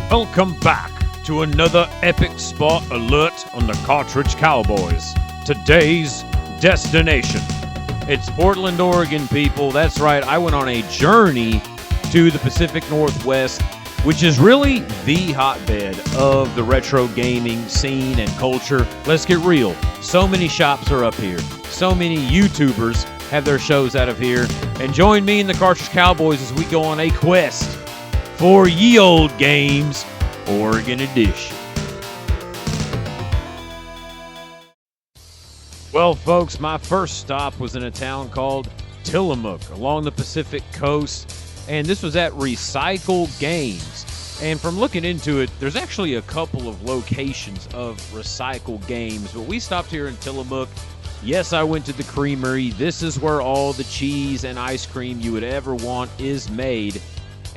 Welcome back to another epic spot alert on the Cartridge Cowboys. Today's destination. It's Portland, Oregon, people. That's right, I went on a journey to the Pacific Northwest, which is really the hotbed of the retro gaming scene and culture. Let's get real. So many shops are up here. So many YouTubers have their shows out of here. And join me and the Cartridge Cowboys as we go on a quest for Ye Olde Games, Oregon Edition. Well, folks, my first stop was in a town called Tillamook along the Pacific coast, and this was at Recycle Games. And from looking into it, there's actually a couple of locations of Recycle Games, but we stopped here in Tillamook. Yes, I went to the creamery. This is where all the cheese and ice cream you would ever want is made.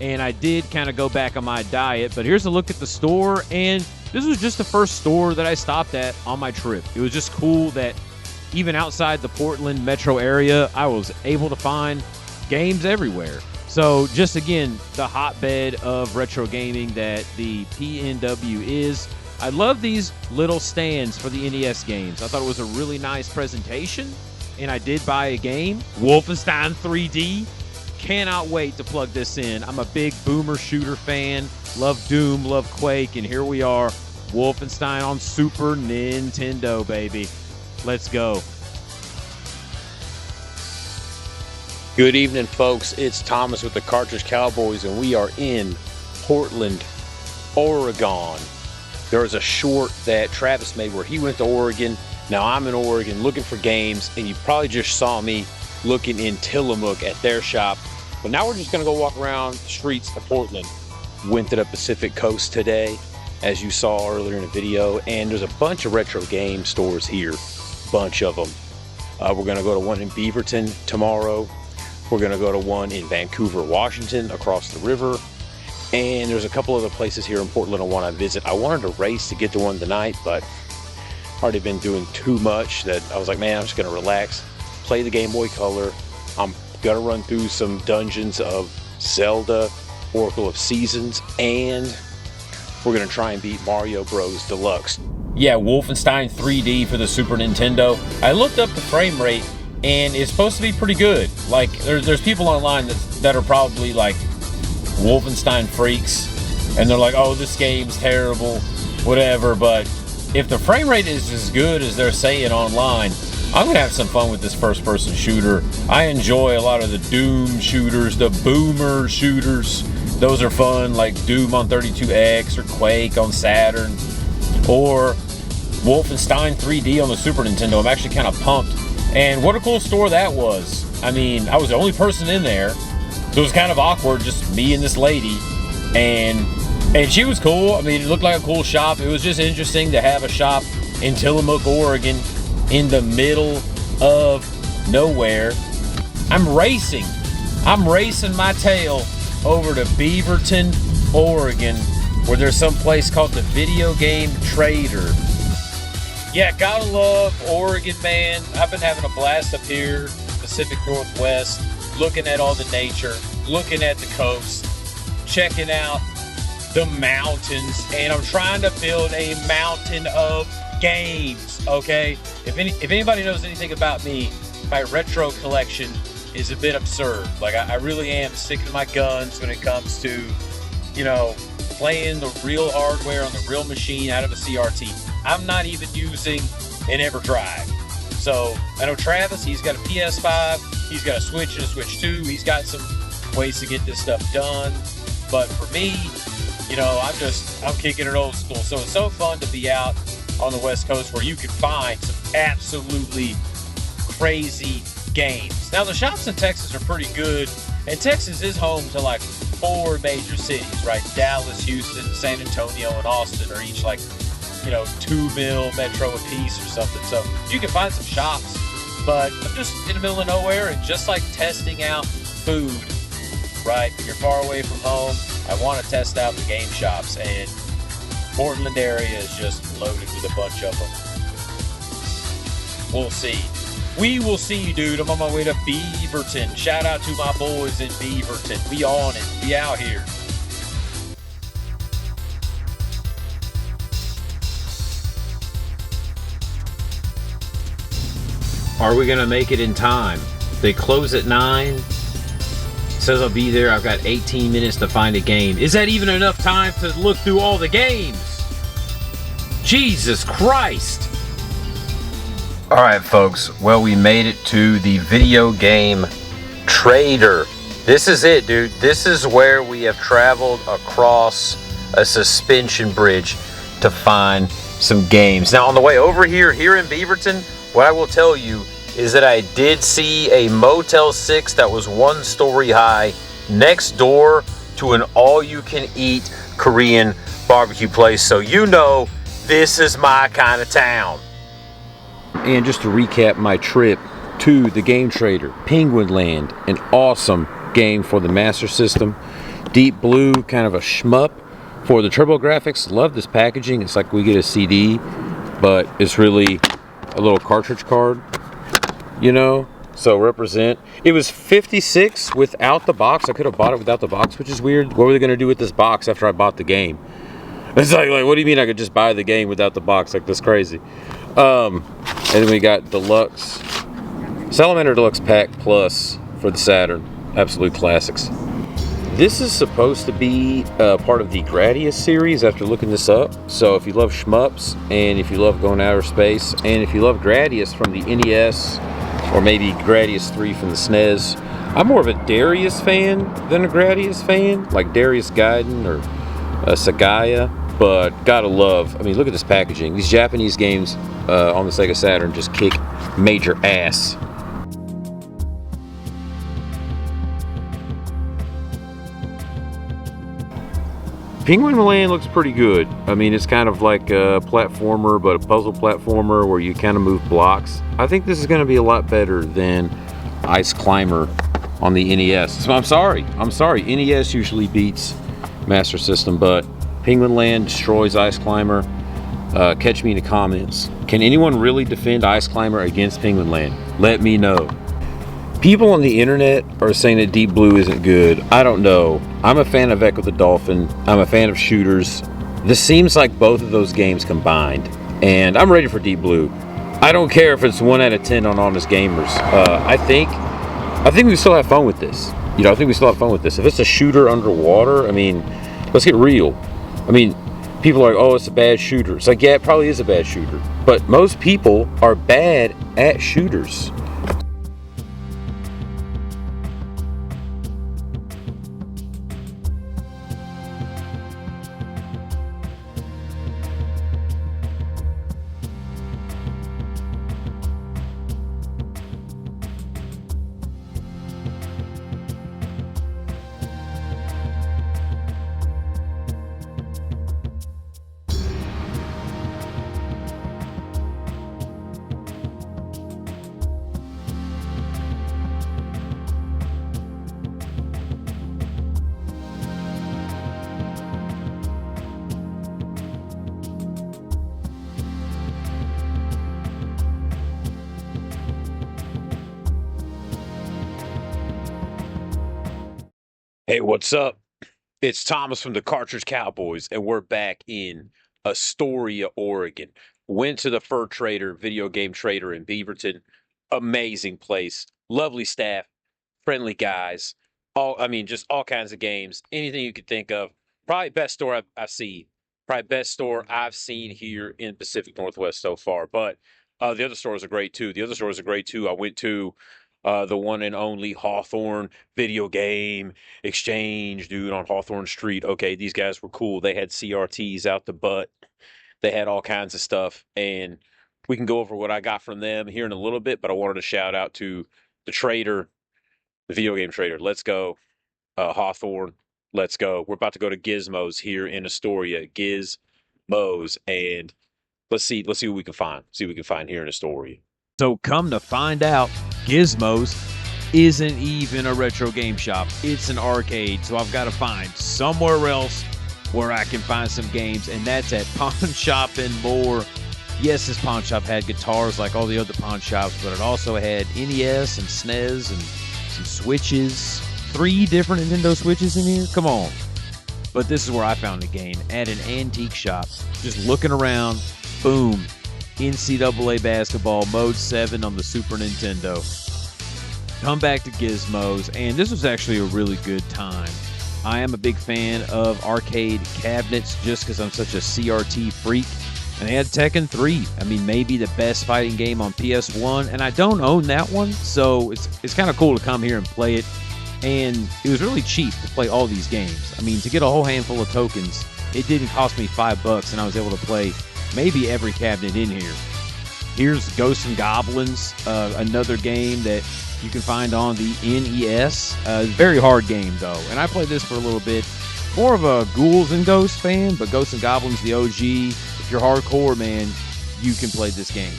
And I did kind of go back on my diet, but here's a look at the store, and this was just the first store that I stopped at on my trip. It was just cool that even outside the Portland metro area, I was able to find games everywhere. So just again, the hotbed of retro gaming that the PNW is. I love these little stands for the NES games. I thought it was a really nice presentation, and I did buy a game, Wolfenstein 3D. Cannot wait to plug this in. I'm a big boomer shooter fan. Love Doom, love Quake, and here we are, Wolfenstein on Super Nintendo, baby. Let's go. Good evening, folks. It's Thomas with the Cartridge Cowboys, and we are in Portland, Oregon. There was a short that Travis made where he went to Oregon. Now I'm in Oregon looking for games, and you probably just saw me looking in Tillamook at their shop. But now we're just gonna go walk around the streets of Portland. Went to the Pacific Coast today, as you saw earlier in the video, and there's a bunch of retro game stores here, bunch of them. We're gonna go to one in Beaverton tomorrow. We're gonna go to one in Vancouver, Washington, across the river. And there's a couple other places here in Portland I wanna visit. I wanted to race to get to one tonight, but already been doing too much that I was like, man, I'm just gonna relax, play the Game Boy Color. I'm gonna run through some dungeons of Zelda, Oracle of Seasons, and we're gonna try and beat Mario Bros. Deluxe. Yeah, Wolfenstein 3D for the Super Nintendo. I looked up the frame rate, and it's supposed to be pretty good. Like, there's people online that are probably like Wolfenstein freaks, and they're like, oh, this game's terrible, whatever. But if the frame rate is as good as they're saying online, I'm gonna have some fun with this first-person shooter. I enjoy a lot of the Doom shooters, the boomer shooters. Those are fun, like Doom on 32X or Quake on Saturn, or Wolfenstein 3D on the Super Nintendo. I'm actually kind of pumped. And what a cool store that was. I mean, I was the only person in there, so it was kind of awkward, just me and this lady. And she was cool. I mean, it looked like a cool shop. It was just interesting to have a shop in Tillamook, Oregon, in the middle of nowhere. I'm racing my tail over to Beaverton, Oregon, where there's some place called the Video Game Trader. Yeah, gotta love Oregon, man. I've been having a blast up here, Pacific Northwest, looking at all the nature, looking at the coast, checking out the mountains, and I'm trying to build a mountain of games, okay? If anybody knows anything about me, my retro collection is a bit absurd. Like, I really am sticking to my guns when it comes to, you know, playing the real hardware on the real machine out of a CRT. I'm not even using an EverDrive. So I know Travis, he's got a PS5, he's got a Switch and a Switch 2, he's got some ways to get this stuff done. But for me, you know, I'm kicking it old school. So it's so fun to be out on the West Coast where you can find some absolutely crazy games. Now, the shops in Texas are pretty good, and Texas is home to like 4 major cities, right? Dallas, Houston, San Antonio, and Austin are each like, you know, 2 mil metro apiece or something. So you can find some shops, but I'm just in the middle of nowhere and just like testing out food, right? If you're far away from home, I want to test out the game shops, and Portland area is just loaded with a bunch of them. We'll see. We will see, dude. I'm on my way to Beaverton. Shout out to my boys in Beaverton. We on it. We out here. Are we gonna make it in time? They close at 9. Says I'll be there. I've got 18 minutes to find a game. Is that even enough time to look through all the games? Jesus Christ! All right, folks. Well, we made it to the video game trader. This is it, dude. This is where we have traveled across a suspension bridge to find some games. Now, on the way over here in Beaverton, what I will tell you is that I did see a Motel 6 that was 1 story high next door to an all-you-can-eat Korean barbecue place. So you know this is my kind of town. And just to recap my trip to the Game Trader, Penguin Land, an awesome game for the Master System. Deep Blue, kind of a shmup for the TurboGrafx. Love this packaging. It's like we get a CD, but it's really a little cartridge card, you know, so represent. It was $56 without the box. I could have bought it without the box, which is weird. What were they going to do with this box after I bought the game? It's like, what do you mean I could just buy the game without the box? Like, that's crazy. And then we got Deluxe, Salamander Deluxe Pack Plus for the Saturn. Absolute classics. This is supposed to be part of the Gradius series after looking this up. So if you love shmups, and if you love going outer space, and if you love Gradius from the NES, or maybe Gradius 3 from the SNES. I'm more of a Darius fan than a Gradius fan, like Darius Gaiden or Sagaya, but gotta love, I mean, look at this packaging. These Japanese games on the Sega Saturn just kick major ass. Penguin Land looks pretty good. I mean, it's kind of like a platformer, but a puzzle platformer where you kind of move blocks. I think this is going to be a lot better than Ice Climber on the NES. So I'm sorry. NES usually beats Master System, but Penguin Land destroys Ice Climber. Catch me in the comments. Can anyone really defend Ice Climber against Penguin Land? Let me know. People on the internet are saying that Deep Blue isn't good. I don't know. I'm a fan of Echo the Dolphin. I'm a fan of shooters. This seems like both of those games combined, and I'm ready for Deep Blue. I don't care if it's 1 out of 10 on Honest Gamers. I think we still have fun with this. You know, I think we still have fun with this. If it's a shooter underwater, I mean, let's get real. I mean, people are like, oh, it's a bad shooter. It's like, yeah, it probably is a bad shooter. But most people are bad at shooters. Hey, what's up? It's Thomas from the Cartridge Cowboys, and we're back in Astoria, Oregon. Went to the Fur Trader, video game trader in Beaverton. Amazing place. Lovely staff, friendly guys. Just all kinds of games. Anything you could think of. Probably best store I've seen. Probably best store I've seen here in Pacific Northwest so far. But the other stores are great too. I went to the one and only Hawthorne Video Game Exchange, dude, on Hawthorne Street. Okay, these guys were cool. They had CRTs out the butt. They had all kinds of stuff, and we can go over what I got from them here in a little bit, but I wanted to shout out to the trader, the video game trader. Let's go. Hawthorne, let's go. We're about to go to Gizmos here in Astoria. Gizmos, and let's see what we can find. See what we can find here in Astoria. So come to find out, Gizmos isn't even a retro game shop. It's an arcade. So I've got to find somewhere else where I can find some games, and that's at Pawn Shop and More. Yes, this pawn shop had guitars like all the other pawn shops, but it also had NES and SNES and some Switches. 3 different Nintendo Switches in here? Come on. But this is where I found the game, at an antique shop. Just looking around, boom. NCAA Basketball Mode 7 on the Super Nintendo. Come back to Gizmos, and this was actually a really good time. I am a big fan of arcade cabinets just because I'm such a CRT freak. And they had Tekken 3. I mean, maybe the best fighting game on PS1, and I don't own that one, so it's kind of cool to come here and play it. And it was really cheap to play all these games. I mean, to get a whole handful of tokens, it didn't cost me $5, and I was able to play maybe every cabinet in here. Here's Ghosts and Goblins, another game that you can find on the NES. Very hard game, though, and I played this for a little bit. More of a Ghouls and Ghosts fan, but Ghosts and Goblins, the OG, if you're hardcore, man, you can play this game.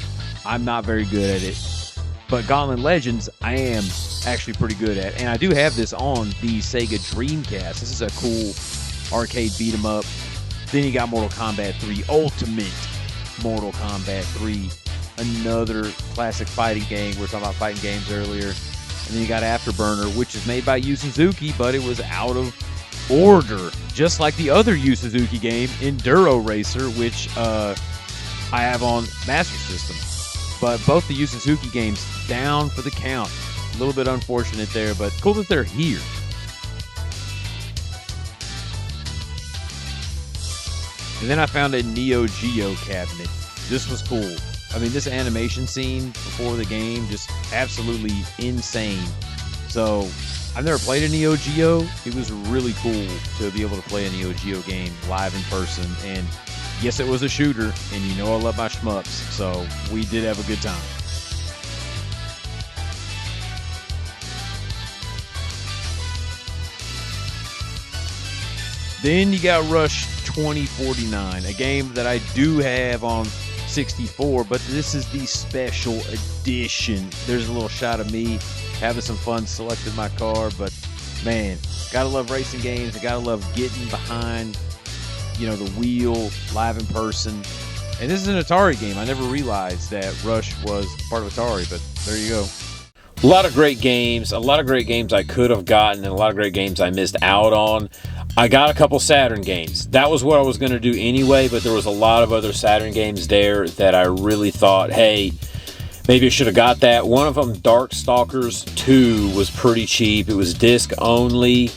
I'm not very good at it, but Gauntlet Legends, I am actually pretty good at. And I do have this on the Sega Dreamcast. This is a cool arcade beat 'em up. Then you got Mortal Kombat 3, Ultimate Mortal Kombat 3, another classic fighting game. We were talking about fighting games earlier. And then you got Afterburner, which is made by Yu Suzuki, but it was out of order, just like the other Yu Suzuki game, Enduro Racer, which I have on Master System. But both the Yu Suzuki games down for the count. A little bit unfortunate there, but cool that they're here. And then I found a Neo Geo cabinet. This was cool. I mean, this animation scene before the game, just absolutely insane. So, I've never played a Neo Geo. It was really cool to be able to play a Neo Geo game live in person. And yes, it was a shooter, and you know I love my shmups, so we did have a good time. Then you got Rush 2049, a game that I do have on 64, but this is the special edition. There's a little shot of me having some fun selecting my car, but man, gotta love racing games. I gotta love getting behind, the wheel live in person. And this is an Atari game. I never realized that Rush was part of Atari, but there you go. A lot of great games I could have gotten, and a lot of great games I missed out on. I got a couple Saturn games. That was what I was going to do anyway, but there was a lot of other Saturn games there that I really thought, hey, maybe I should have got that. One of them, Darkstalkers 2, was pretty cheap. It was disc only.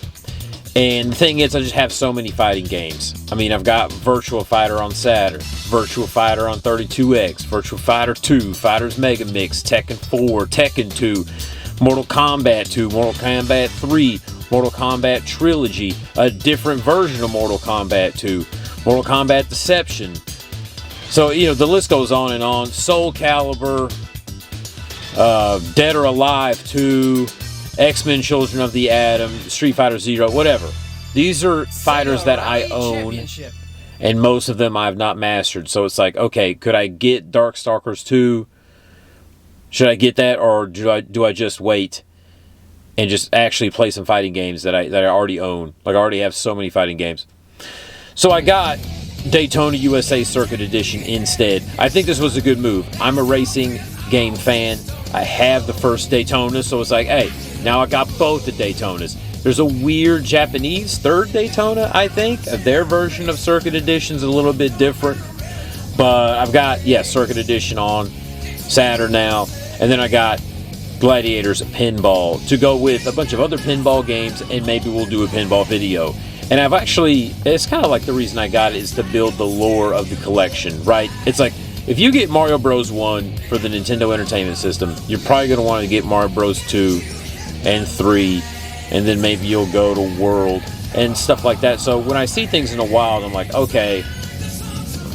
And the thing is, I just have so many fighting games. I mean, I've got Virtua Fighter on Saturn, Virtua Fighter on 32X, Virtua Fighter 2, Fighters Mega Mix, Tekken 4, Tekken 2, Mortal Kombat 2, Mortal Kombat 3, Mortal Kombat Trilogy, a different version of Mortal Kombat 2, Mortal Kombat Deception. So, the list goes on and on. Soul Calibur, Dead or Alive 2, X-Men Children of the Atom, Street Fighter Zero, whatever. These are fighters that I own, and most of them I've not mastered. So it's like, okay, could I get Darkstalkers 2? Should I get that, or do I just wait and just actually play some fighting games that I already own? Like, I already have so many fighting games. So I got Daytona USA Circuit Edition instead. I think this was a good move. I'm a racing game fan. I have the first Daytona, so it's like, hey, now I got both the Daytonas. There's a weird Japanese third Daytona, I think. Their version of Circuit Edition is a little bit different. But I've got, Circuit Edition on Saturn now. And then I got Gladiators Pinball to go with a bunch of other pinball games, and maybe we'll do a pinball video. And I've actually, it's kind of like the reason I got it is to build the lore of the collection, right? It's like, if you get Mario Bros. 1 for the Nintendo Entertainment System, you're probably going to want to get Mario Bros. 2 and 3, and then maybe you'll go to World and stuff like that. So when I see things in the wild, I'm like, okay,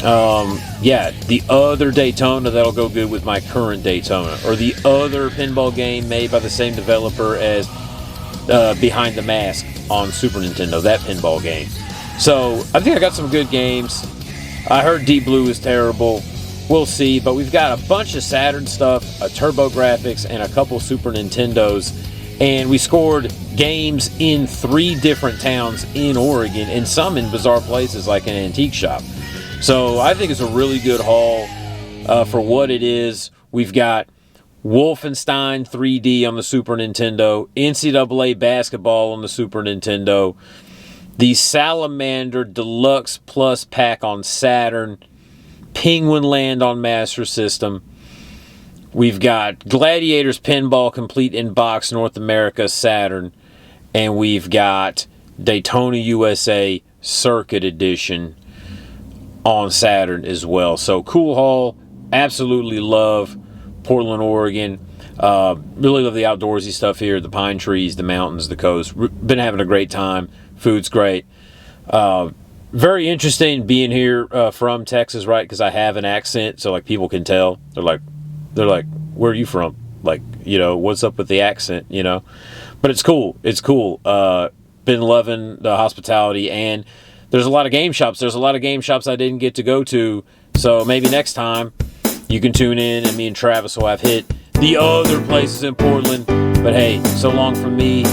the other Daytona that'll go good with my current Daytona, or the other pinball game made by the same developer as Behind the Mask on Super Nintendo, that pinball game. So I think I got some good games. I heard Deep Blue is terrible. We'll see, but we've got a bunch of Saturn stuff, a TurboGrafx, and a couple Super Nintendos, and we scored games in 3 different towns in Oregon, and some in bizarre places like an antique shop. So I think it's a really good haul for what it is. We've got Wolfenstein 3D on the Super Nintendo, NCAA Basketball on the Super Nintendo, the Salamander Deluxe Plus Pack on Saturn, Penguin Land on Master System. We've got Gladiators Pinball Complete in Box North America Saturn. And we've got Daytona USA Circuit Edition on Saturn as well. So cool haul. Absolutely love Portland, Oregon. Really love the outdoorsy stuff here. The pine trees, the mountains, the coast. Been having a great time. Food's great. Very interesting being here from Texas, right? Because I have an accent, so like people can tell. They're like, where are you from? Like, what's up with the accent? But it's cool. It's cool. Been loving the hospitality, and there's a lot of game shops. There's a lot of game shops I didn't get to go to, so maybe next time you can tune in, and me and Travis will have hit the other places in Portland. But hey, so long from me.